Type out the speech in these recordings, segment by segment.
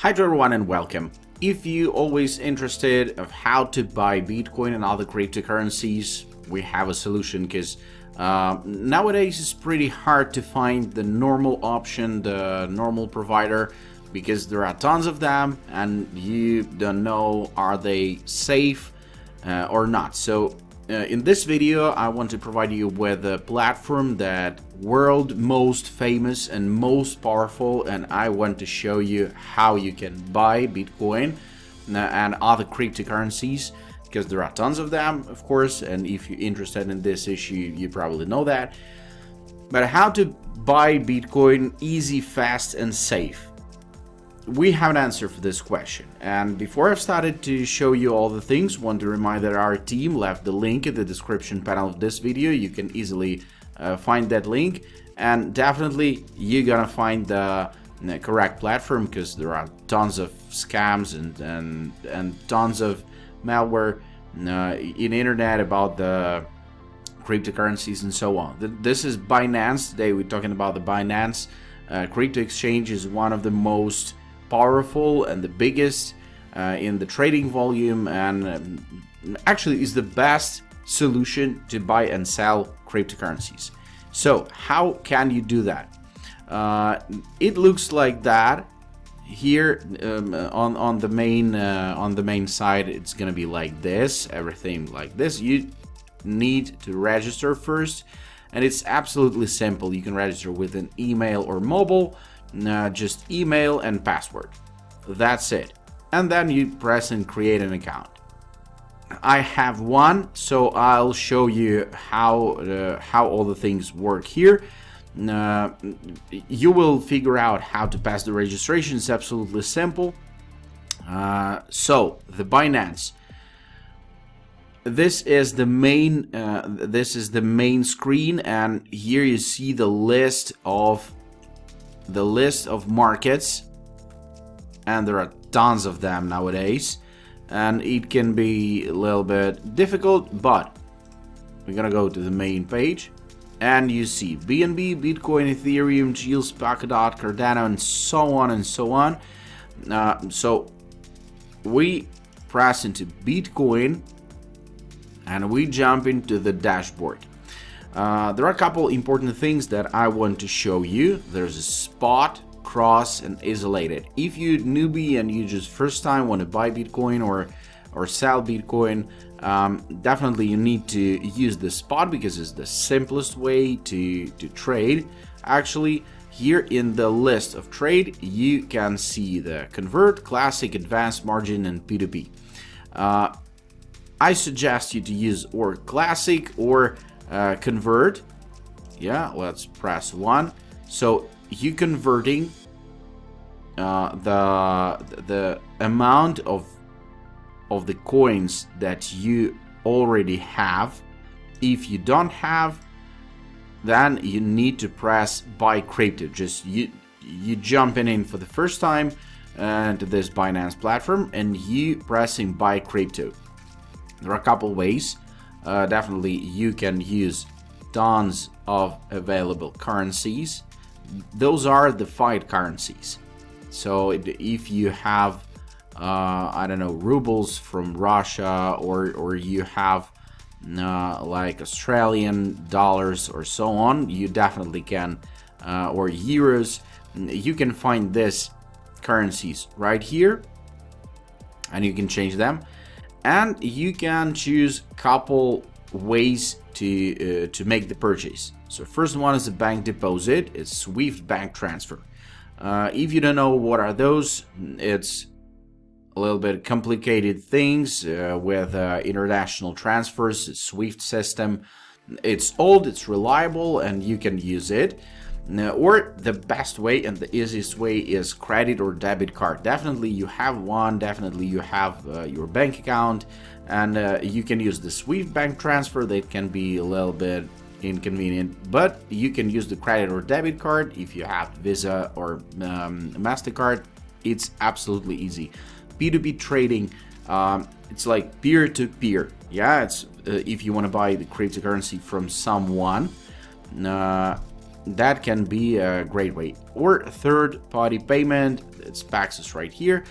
Hi to everyone and welcome. If you always interested of how to buy Bitcoin and other cryptocurrencies, we have a solution because nowadays it's pretty hard to find the normal option, the normal provider, because there are tons of them and you don't know are they safe or not. So in this video, I want to provide you with a platform that world most famous and most powerful, and I want to show you how you can buy Bitcoin and other cryptocurrencies, because there are tons of them, of course, and if you're interested in this issue, you probably know that. But how to buy Bitcoin easy, fast, and safe? We have an answer for this question, and before I've started to show you all the things, want to remind that our team left the link in the description panel of this video. You can easily find that link, and definitely you're gonna find the correct platform, because there are tons of scams and tons of malware in internet about the cryptocurrencies and so on. This is Binance. Today we're talking about the Binance crypto exchange. Is one of the most powerful and the biggest in the trading volume, and actually is the best solution to buy and sell cryptocurrencies. So how can you do that? It looks like that here on the main side. It's gonna be like this, everything like this. You need to register first, and it's absolutely simple. You can register with an email or mobile. Just email and password. That's it. And then you press and create an account. I have one, so I'll show you how all the things work here. You will figure out how to pass the registration. It's absolutely simple. So the Binance. This is the main screen, and here you see the list of markets, and there are tons of them nowadays, and it can be a little bit difficult, but we're gonna go to the main page, and you see BNB, Bitcoin, Ethereum, Shields, Polkadot, Cardano, and so on and so on. So we press into Bitcoin and we jump into the dashboard. There are a couple important things that I want to show you. There's a spot, cross, and isolated. If you're newbie and you just first time want to buy Bitcoin or sell Bitcoin, definitely you need to use the spot, because it's the simplest way to trade. Actually, here in the list of trade, you can see the convert, classic, advanced, margin, and P2P. I suggest you to use or classic or convert. Yeah, let's press 1. So you converting the amount of the coins that you already have. If you don't have, then you need to press buy crypto. Just you jumping in for the first time to this Binance platform, and you pressing buy crypto. There are a couple ways. Definitely you can use tons of available currencies. Those are the fiat currencies. So if you have I don't know, rubles from Russia, or you have like Australian dollars or so on, you definitely can, or euros, you can find these currencies right here, and you can change them. And you can choose couple ways to make the purchase. So first one is a bank deposit. It's Swift bank transfer. If you don't know what are those, it's a little bit complicated things with international transfers. It's Swift system. It's old, it's reliable, and you can use it. Or the best way and the easiest way is credit or debit card. Definitely you have one, definitely you have your bank account, and you can use the Swift bank transfer. That can be a little bit inconvenient, but you can use the credit or debit card if you have Visa or MasterCard. It's absolutely easy. P2P trading, it's like peer-to-peer. Yeah, it's if you want to buy the cryptocurrency from someone, that can be a great way. Or third-party payment, it's Paxos right here.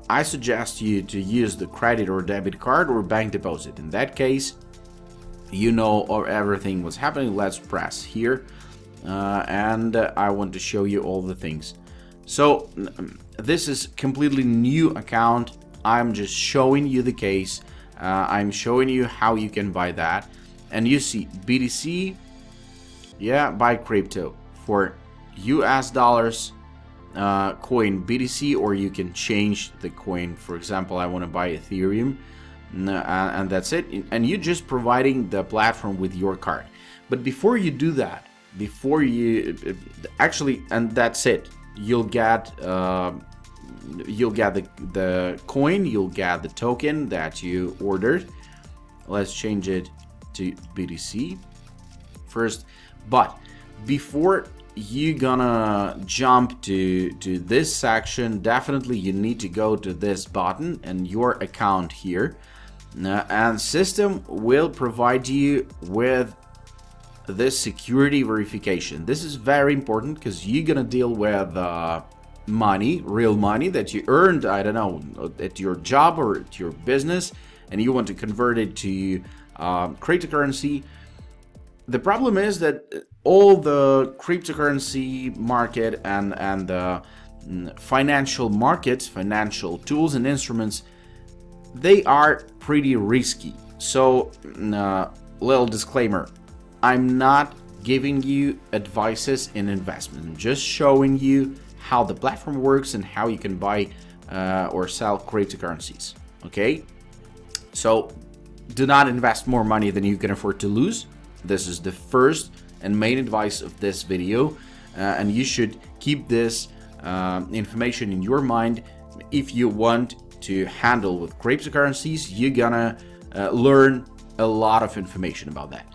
I suggest you to use the credit or debit card or bank deposit. In that case, you know everything what's happening. Let's press here, and I want to show you all the things. So this is completely new account. I'm just showing you the case. I'm showing you how you can buy that, and you see BTC, yeah, buy crypto for US dollars, coin BTC, or you can change the coin. For example, I want to buy Ethereum, and that's it. And you're just providing the platform with your card. But before you do that, before you actually, and that's it, you'll get the coin, you'll get the token that you ordered. Let's change it to BTC first. But before you gonna jump to this section, definitely you need to go to this button and your account here, and system will provide you with this security verification. This is very important because you're gonna deal with money, real money that you earned, I don't know, at your job or at your business, and you want to convert it to cryptocurrency. The problem is that all the cryptocurrency market and the financial markets, financial tools and instruments, they are pretty risky. So, little disclaimer, I'm not giving you advices in investment. I'm just showing you how the platform works and how you can buy or sell cryptocurrencies. Okay? So, do not invest more money than you can afford to lose. This is the first and main advice of this video, and you should keep this information in your mind. If you want to handle with cryptocurrencies, you're gonna learn a lot of information about that.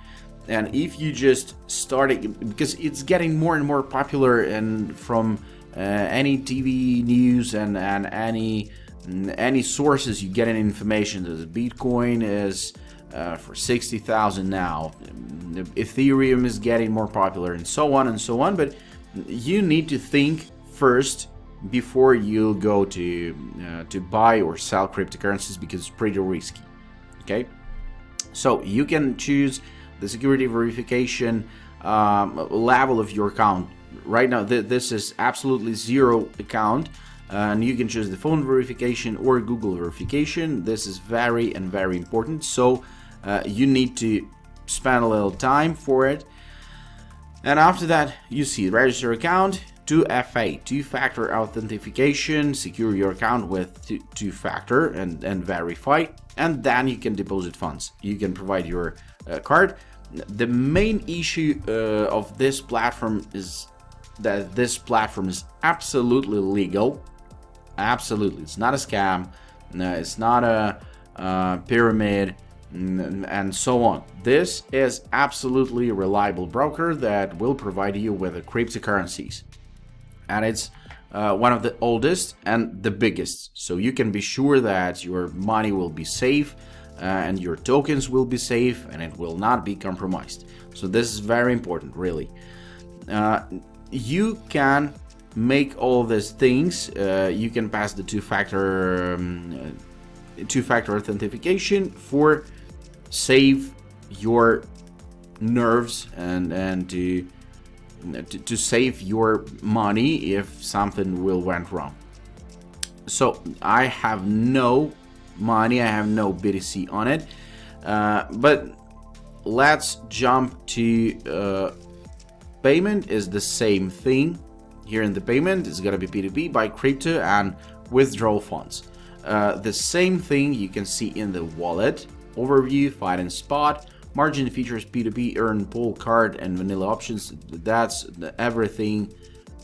And if you just start it, because it's getting more and more popular, and from any TV news and any sources you get any information that Bitcoin is for 60,000 now, Ethereum is getting more popular, and so on and so on. But you need to think first before you go to buy or sell cryptocurrencies, because it's pretty risky. Okay, so you can choose the security verification level of your account. Right now, this is absolutely zero account, and you can choose the phone verification or Google verification. This is very important. So you need to spend a little time for it. And after that, you see register account, 2FA, two-factor authentication, secure your account with two-factor and verify, and then you can deposit funds. You can provide your card. The main issue of this platform is that this platform is absolutely legal. Absolutely, it's not a scam. It's not a pyramid, and so on. This is absolutely a reliable broker that will provide you with the cryptocurrencies, and it's one of the oldest and the biggest. So you can be sure that your money will be safe, and your tokens will be safe, and it will not be compromised. So this is very important, really. You can make all these things. You can pass the two-factor authentication for save your nerves and to save your money if something will went wrong. So I have no money, I have no BTC on it, but let's jump to payment. Is the same thing. Here in the payment is gonna be P2P, buy crypto and withdraw funds. The same thing you can see in the wallet overview, find and spot, margin features, P2P, earn, pull, card, and vanilla options. That's everything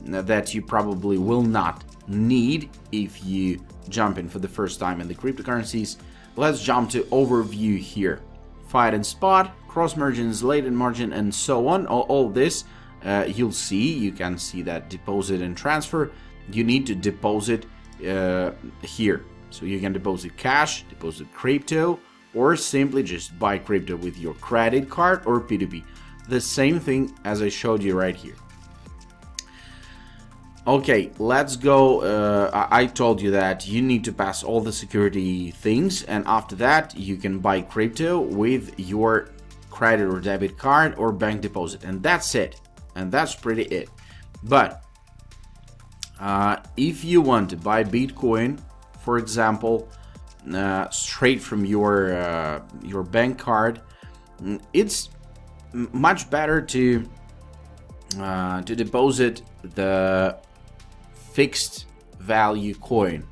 that you probably will not need if you jump in for the first time in the cryptocurrencies. Let's jump to overview here. Find and spot, cross margins, latent margin, and so on. All this you'll see. You can see that deposit and transfer. You need to deposit here. So you can deposit cash, deposit crypto, or simply just buy crypto with your credit card or P2P. the same thing as I showed you right here. Okay, let's go. I told you that you need to pass all the security things, and after that you can buy crypto with your credit or debit card or bank deposit, and that's it. And that's pretty it. But if you want to buy Bitcoin, for example, straight from your bank card, it's much better to deposit the fixed value coin.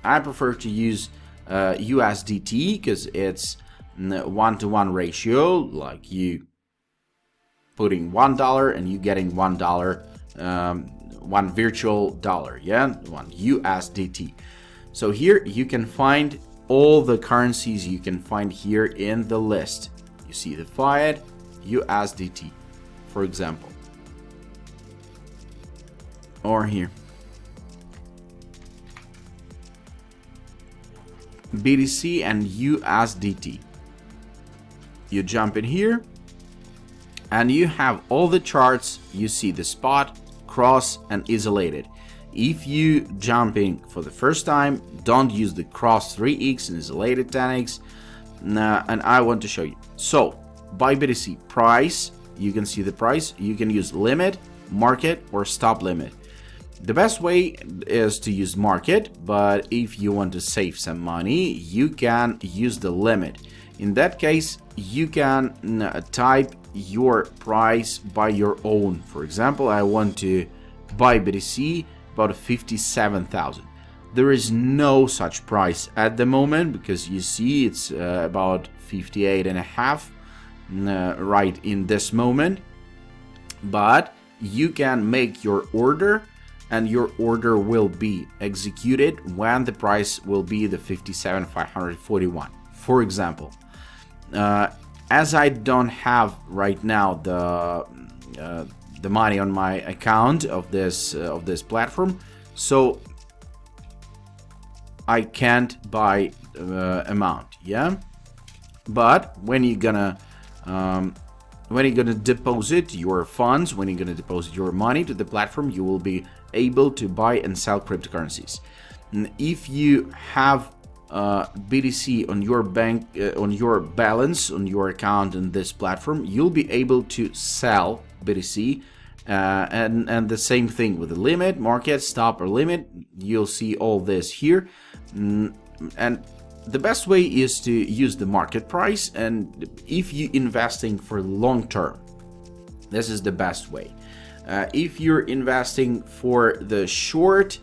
I prefer to use USDT because it's 1-to-1 ratio, like you putting $1 and you getting $1, one virtual dollar, yeah, one USDT. So here you can find all the currencies you can find here in the list. You see the fiat USDT, for example, or here BTC and USDT. You jump in here and you have all the charts. You see the spot, cross, and isolated. If you jump in for the first time, don't use the cross 3x and isolated 10x. And I want to show you. So buy BTC price, you can see the price. You can use limit, market, or stop limit. The best way is to use market, but if you want to save some money, you can use the limit. In that case, you can type your price by your own. For example, I want to buy BTC about 57,000. There is no such price at the moment because you see it's about 58 and a half right in this moment. But you can make your order and your order will be executed when the price will be the 57,541, for example. As I don't have right now the money on my account of this platform, so I can't buy amount, yeah. But when you're gonna deposit your funds, when you're gonna deposit your money to the platform, you will be able to buy and sell cryptocurrencies. And if you have BTC on your bank, on your balance, on your account in this platform, you'll be able to sell BTC, and the same thing with the limit, market, stop, or limit. You'll see all this here, and the best way is to use the market price. And if you're investing for long term, this is the best way. If you're investing for the short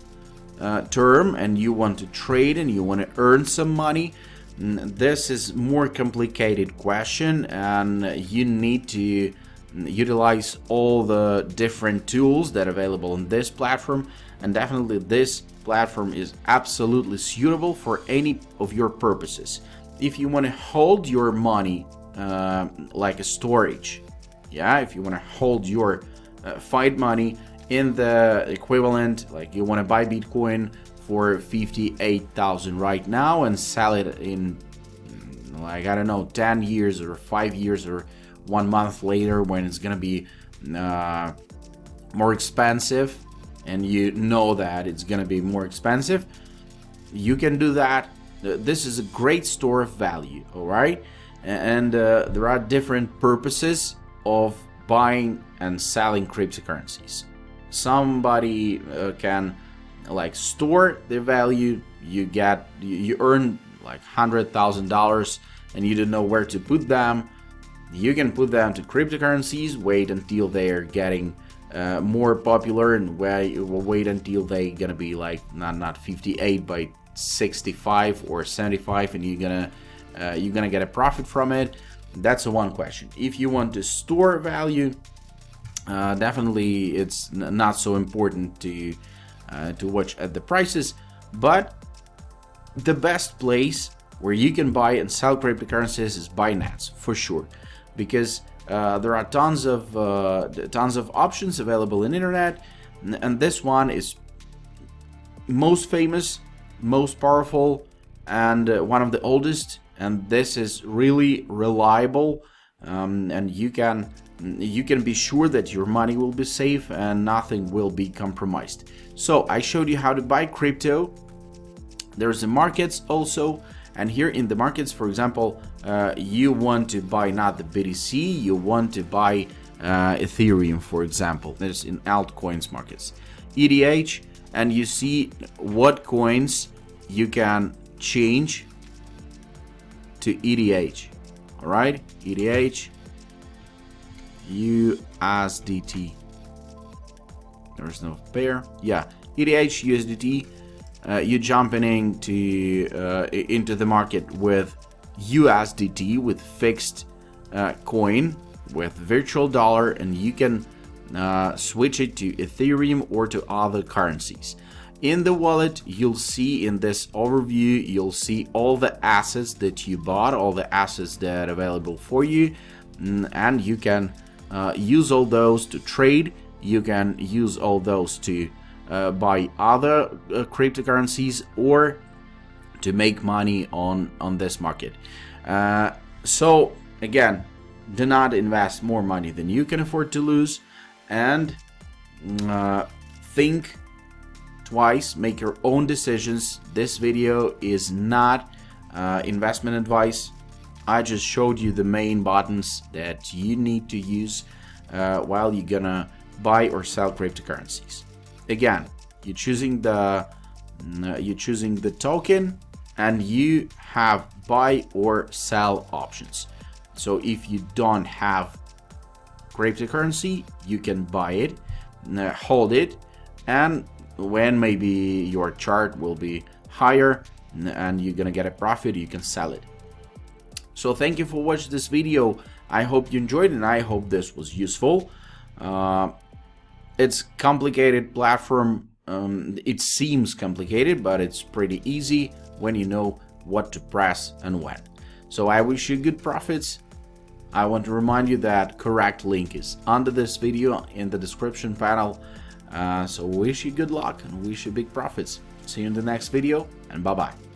term and you want to trade and you want to earn some money, this is more complicated question, and you need to utilize all the different tools that are available on this platform. And definitely this platform is absolutely suitable for any of your purposes. If you want to hold your money like a storage, yeah, if you want to hold your fiat money in the equivalent, like you want to buy Bitcoin for 58,000 right now and sell it in, like, I don't know, 10 years or 5 years or 1 month later when it's gonna be more expensive, and you know that it's gonna be more expensive, you can do that. This is a great store of value, all right? And there are different purposes of buying and selling cryptocurrencies. Somebody can like store the value. You earn like $100,000 and you don't know where to put them. You can put them to cryptocurrencies, wait until they are getting more popular, and wait until they gonna be like not 58 by 65 or 75, and you're gonna get a profit from it. That's one question. If you want to store value, definitely it's not so important to watch at the prices, but the best place where you can buy and sell cryptocurrencies is Binance, for sure, because there are tons of options available in internet, and this one is most famous, most powerful, and one of the oldest. And this is really reliable. and you can be sure that your money will be safe and nothing will be compromised. So I showed you how to buy crypto. There's the markets also, and here in the markets, for example, you want to buy not the BTC, you want to buy Ethereum, for example. There's in altcoins markets, ETH, and you see what coins you can change to ETH. All right, ETH, USDT. There's no pair. Yeah, ETH, USDT. You're jumping into the market with USDT, with fixed coin, with virtual dollar, and you can switch it to Ethereum or to other currencies. In the wallet, you'll see in this overview, you'll see all the assets that you bought, all the assets that are available for you, and you can use all those to trade. You can use all those to buy other cryptocurrencies or to make money on this market. So again, do not invest more money than you can afford to lose, and think twice, make your own decisions. This video is not investment advice. I just showed you the main buttons that you need to use while you're gonna buy or sell cryptocurrencies. Again, you're choosing the token, and you have buy or sell options. So if you don't have cryptocurrency, you can buy it, hold it, and when maybe your chart will be higher and you're gonna get a profit, you can sell it. So thank you for watching this video. I hope you enjoyed, and I hope this was useful. It's complicated platform. It seems complicated, but it's pretty easy when you know what to press and when. So I wish you good profits. I want to remind you that correct link is under this video in the description panel. So wish you good luck and wish you big profits. See you in the next video, and bye-bye.